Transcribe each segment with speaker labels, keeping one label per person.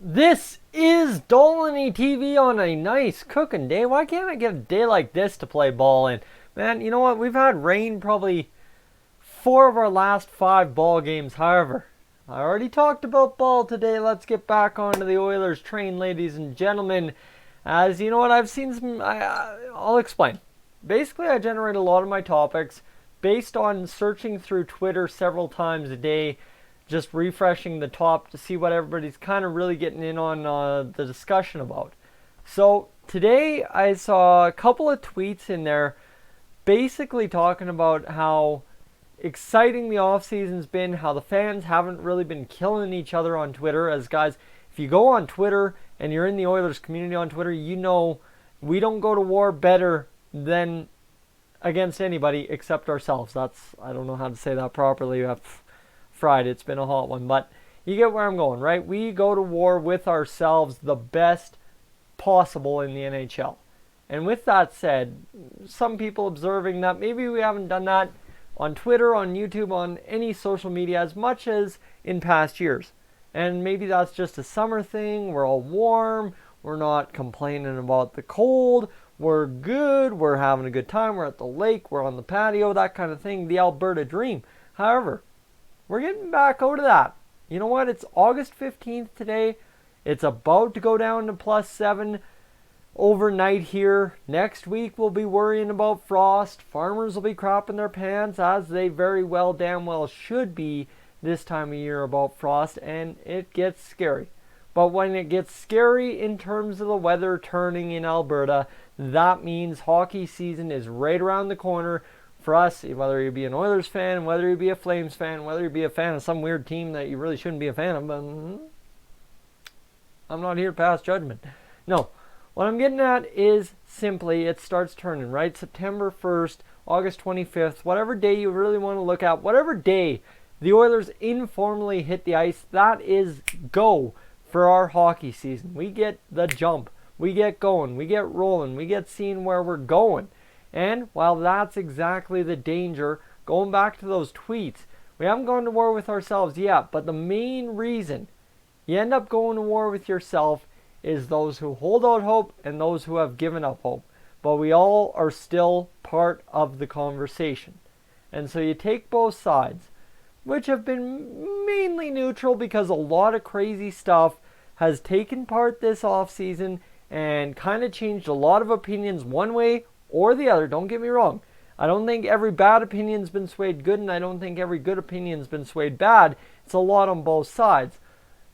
Speaker 1: This is Dolynny TV on a nice cooking day. Why can't I get a day like this to play ball in? Man, you know what? We've had rain probably 4 of our last 5 ball games. However, I already talked about ball today. Let's get back onto the Oilers train, ladies and gentlemen. As you know what, I've seen some... I'll explain. Basically, I generate a lot of my topics based on searching through Twitter several times a day, just refreshing the top to see what everybody's kind of really getting in on the discussion about. So today I saw a couple of tweets in there basically talking about how exciting the offseason's been, how the fans haven't really been killing each other on Twitter. As guys, if you go on Twitter and you're in the Oilers community on Twitter, you know we don't go to war better than against anybody except ourselves. I don't know how to say that properly. I've fried. It's been a hot one, but you get where I'm going, right? We go to war with ourselves the best possible in the NHL. And with that said, some people observing that maybe we haven't done that on Twitter, on YouTube, on any social media as much as in past years. And maybe that's just a summer thing. We're all warm. We're not complaining about the cold. We're good. We're having a good time. We're at the lake. We're on the patio, that kind of thing. The Alberta dream. However, we're getting back out of that. You know what? It's August 15th today. It's about to go down to +7 overnight here. Next week we'll be worrying about frost. Farmers will be crapping their pants, as they very well damn well should be this time of year about frost, and it gets scary. But when it gets scary in terms of the weather turning in Alberta, that means hockey season is right around the corner. For us, whether you be an Oilers fan, whether you be a Flames fan, whether you be a fan of some weird team that you really shouldn't be a fan of, but I'm not here to pass judgment. No, what I'm getting at is simply it starts turning, right? September 1st, August 25th, whatever day you really want to look at, whatever day the Oilers informally hit the ice, that is go for our hockey season. We get the jump. We get going. We get rolling. We get seeing where we're going. And while that's exactly the danger, going back to those tweets, we haven't gone to war with ourselves yet, but the main reason you end up going to war with yourself is those who hold out hope and those who have given up hope. But we all are still part of the conversation. And so you take both sides, which have been mainly neutral because a lot of crazy stuff has taken part this offseason and kind of changed a lot of opinions one way or the other. Don't get me wrong. I don't think every bad opinion's been swayed good, and I don't think every good opinion's been swayed bad. It's a lot on both sides.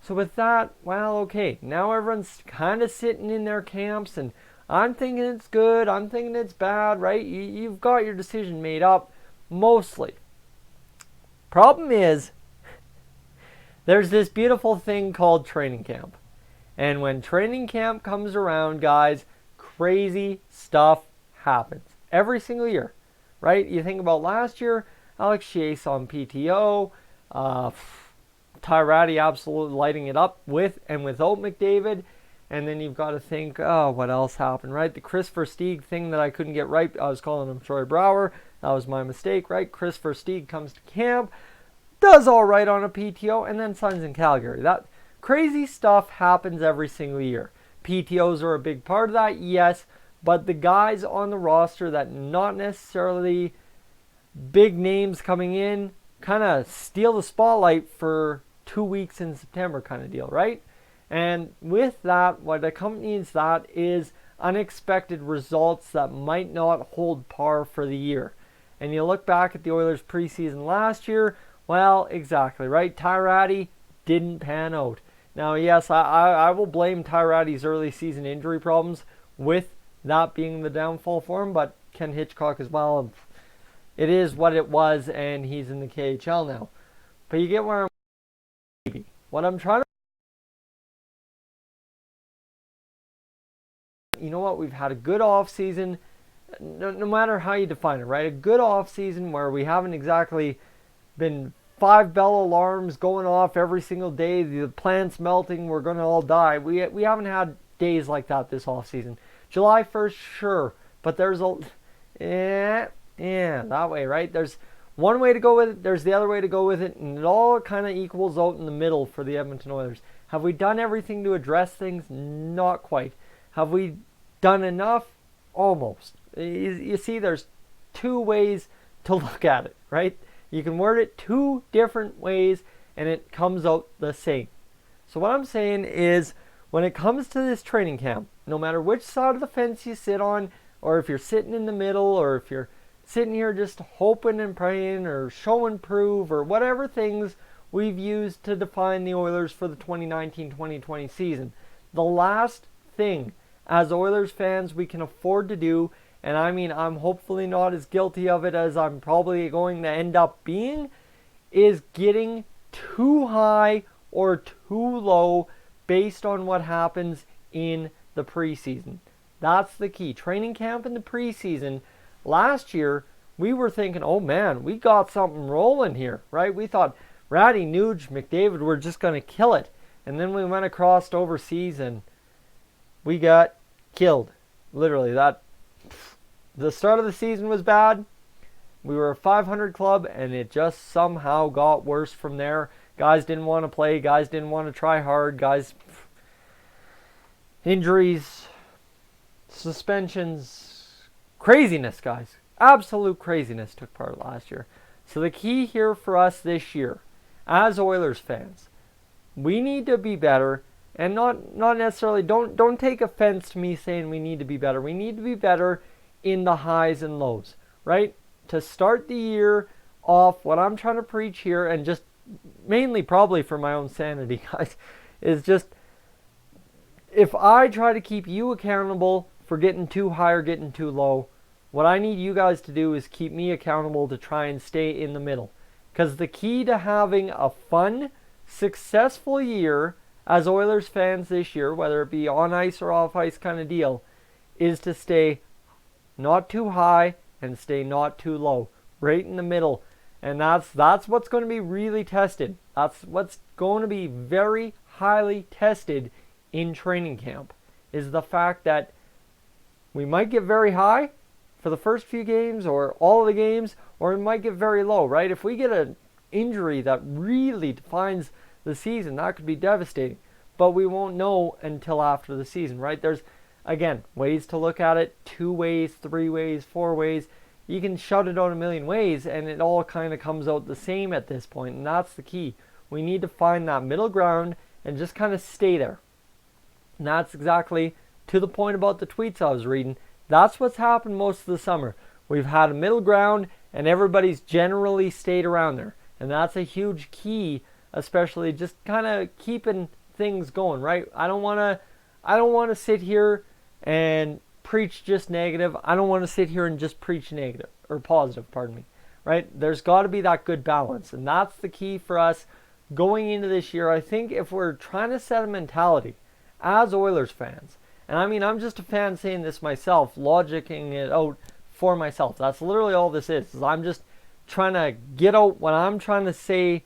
Speaker 1: So with that, well, okay, now everyone's kind of sitting in their camps, and I'm thinking it's good, I'm thinking it's bad, right? You've got your decision made up, mostly. Problem is, there's this beautiful thing called training camp. And when training camp comes around, guys, crazy stuff happens every single year, right? You think about last year, Alex Chiase on PTO, Tyrati absolutely lighting it up with and without McDavid, and then you've got to think, oh, what else happened, right? The Chris Versteeg thing that I couldn't get right, I was calling him Troy Brouwer, that was my mistake, right? Chris Versteeg comes to camp, does all right on a PTO, and then signs in Calgary. That crazy stuff happens every single year. PTOs are a big part of that, yes, but the guys on the roster that not necessarily big names coming in kind of steal the spotlight for 2 weeks in September kind of deal, right? And with that, what accompanies that is unexpected results that might not hold par for the year. And you look back at the Oilers preseason last year, well, exactly, right? Tyrati didn't pan out. Now, yes, I will blame Tyrati's early season injury problems with that being the downfall for him, but Ken Hitchcock as well. It is what it was, and he's in the KHL now. But you get where what I'm trying to... You know what? We've had a good offseason, no matter how you define it, right? A good offseason where we haven't exactly been 5 bell alarms going off every single day, the plant's melting, we're going to all die. We haven't had days like that this offseason. July 1st, sure, but there's a... that way, right? There's one way to go with it, there's the other way to go with it, and it all kind of equals out in the middle for the Edmonton Oilers. Have we done everything to address things? Not quite. Have we done enough? Almost. You see, there's two ways to look at it, right? You can word it two different ways and it comes out the same. So what I'm saying is, when it comes to this training camp, no matter which side of the fence you sit on, or if you're sitting in the middle, or if you're sitting here just hoping and praying, or show and prove, or whatever things we've used to define the Oilers for the 2019-2020 season, the last thing as Oilers fans we can afford to do, and I mean I'm hopefully not as guilty of it as I'm probably going to end up being, is getting too high or too low based on what happens in the preseason. That's the key. Training camp in the preseason, last year, we were thinking, oh man, we got something rolling here, right? We thought Ratty, Nuge, McDavid were just going to kill it. And then we went across overseas and we got killed. Literally, the start of the season was bad. We were a 500 club and it just somehow got worse from there. Guys didn't want to play. Guys didn't want to try hard. Guys, injuries, suspensions, craziness, guys. Absolute craziness took part last year. So the key here for us this year, as Oilers fans, we need to be better, and not necessarily, don't take offense to me saying we need to be better. We need to be better in the highs and lows, right? To start the year off, what I'm trying to preach here, and just mainly probably for my own sanity, guys, is just, if I try to keep you accountable for getting too high or getting too low, what I need you guys to do is keep me accountable to try and stay in the middle. Because the key to having a fun, successful year as Oilers fans this year, whether it be on ice or off ice kind of deal, is to stay not too high and stay not too low. Right in the middle. And that's what's going to be really tested. That's what's going to be very highly tested in training camp, is the fact that we might get very high for the first few games or all of the games, or it might get very low, right? If we get an injury that really defines the season, that could be devastating. But we won't know until after the season, right? There's, again, ways to look at it, 2 ways, 3 ways, 4 ways. You can shout it out a million ways, and it all kind of comes out the same at this point, and that's the key. We need to find that middle ground and just kind of stay there. And that's exactly to the point about the tweets I was reading. That's what's happened most of the summer. We've had a middle ground, and everybody's generally stayed around there. And that's a huge key, especially just kind of keeping things going, right? I don't want to sit here and preach just negative. I don't want to sit here and just preach negative, or positive, pardon me, right? There's got to be that good balance, and that's the key for us going into this year. I think if we're trying to set a mentality as Oilers fans, and I mean, I'm just a fan saying this myself, logicking it out for myself. That's literally all this is I'm just trying to get out what I'm trying to say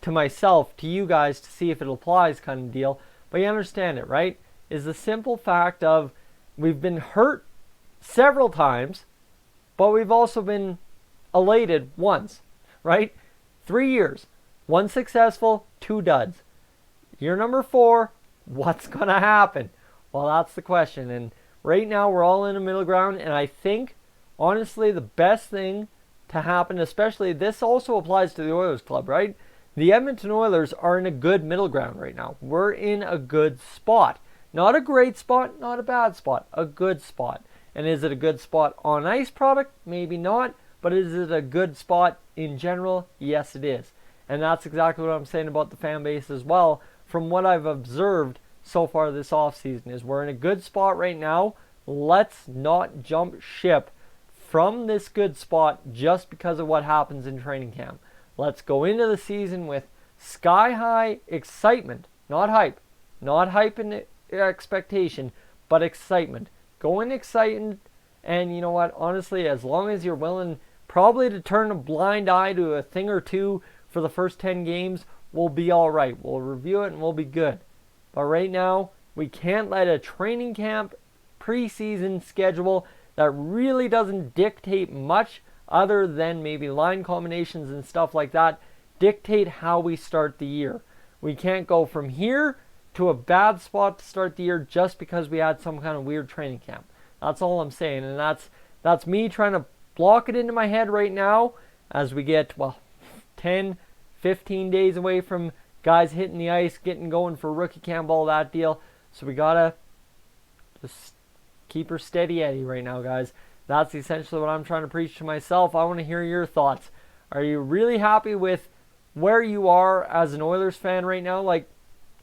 Speaker 1: to myself, to you guys, to see if it applies kind of deal. But you understand it, right? Is the simple fact of, we've been hurt several times, but we've also been elated once, right? 3 years. 1 successful, 2 duds. Year number 4, what's going to happen? Well, that's the question. And right now, we're all in the middle ground. And I think, honestly, the best thing to happen, especially, this also applies to the Oilers club, right? The Edmonton Oilers are in a good middle ground right now. We're in a good spot. Not a great spot, not a bad spot, a good spot. And is it a good spot on ice product? Maybe not. But is it a good spot in general? Yes, it is. And that's exactly what I'm saying about the fan base as well. From what I've observed so far this offseason, is we're in a good spot right now. Let's not jump ship from this good spot just because of what happens in training camp. Let's go into the season with sky-high excitement, not hype. Not hype and expectation, but excitement. Go in excited, and you know what? Honestly, as long as you're willing probably to turn a blind eye to a thing or two for the first 10 games, we'll be all right. We'll review it and we'll be good. But right now, we can't let a training camp preseason schedule that really doesn't dictate much other than maybe line combinations and stuff like that dictate how we start the year. We can't go from here to a bad spot to start the year just because we had some kind of weird training camp. That's all I'm saying, and that's me trying to block it into my head right now as we get, 10, 15 days away from guys hitting the ice, getting going for rookie camp, all that deal. So we got to just keep her steady Eddie right now, guys. That's essentially what I'm trying to preach to myself. I want to hear your thoughts. Are you really happy with where you are as an Oilers fan right now? Like,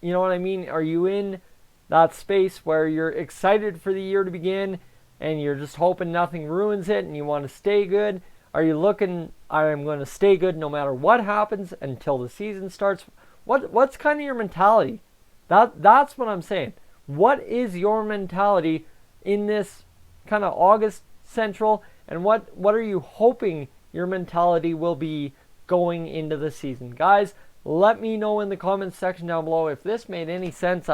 Speaker 1: you know what I mean? Are you in that space where you're excited for the year to begin and you're just hoping nothing ruins it and you want to stay good? Are you looking, I'm going to stay good no matter what happens until the season starts? What's kind of your mentality? That's what I'm saying. What is your mentality in this kind of August Central, and what are you hoping your mentality will be going into the season? Guys, let me know in the comments section down below if this made any sense.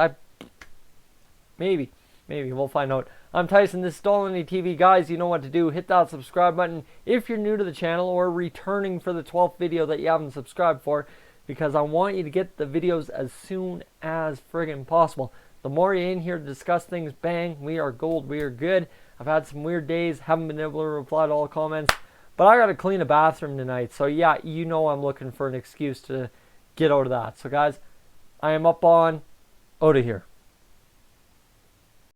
Speaker 1: Maybe we'll find out. I'm Tyson, this is Dolynny TV. Guys, you know what to do. Hit that subscribe button if you're new to the channel or returning for the 12th video that you haven't subscribed for, because I want you to get the videos as soon as friggin' possible. The more you're in here to discuss things, bang, we are gold, we are good. I've had some weird days, haven't been able to reply to all comments, but I got to clean a bathroom tonight. So yeah, you know I'm looking for an excuse to get out of that. So guys, I am up on out of here.